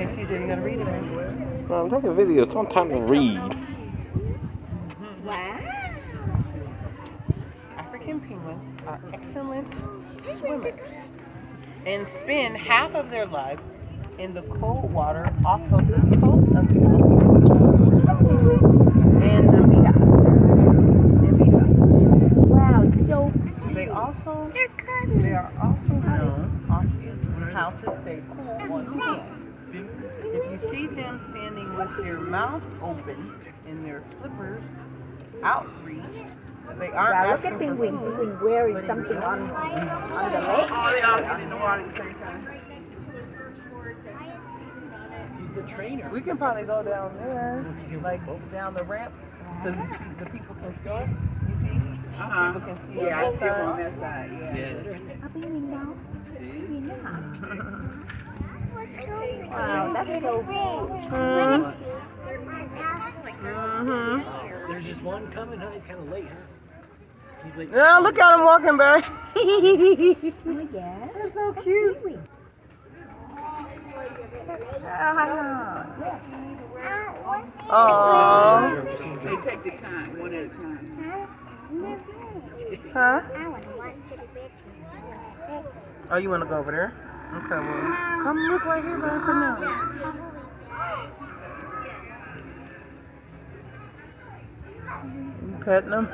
CJ, you gotta read it, man. No, I'm taking videos. Don't time to read. Wow. African penguins are excellent swimmers and spend half of their lives in the cold water off of the coast of South and Namibia. Wow, it's so They are also known often how to stay cool on land. If you see them standing with their mouths open and their flippers outreached, they aren't wow, look asking at for Penguin. food. Penguin wearing something on the leg. Oh, they all get in the water at the same time. He's the trainer. We can probably go down there, like down the ramp, because the people can see it. You see? People can see it. Yeah, I see it on that side. Wow, that's so cool. There's just one coming, huh? He's kind of late, huh? He's late. Yeah, look at him walking back. Oh, yeah. That's so cute. Oh. They take the time, one at a time. Huh? Oh, you want to go over there? Okay, well, come look right here, man. Come now. You petting them?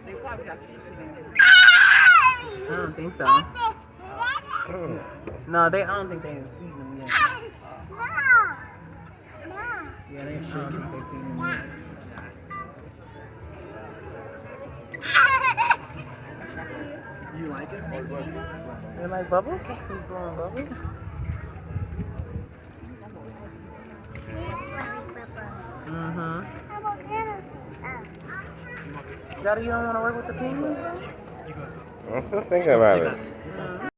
They probably got fish in there. I don't think so. No, I don't think they're feeding them yet. Yeah, they sure think they're feeding them yet. You like it? They like bubbles? He's blowing bubbles? Daddy, you don't want to work with the penguins? I'm still thinking about it.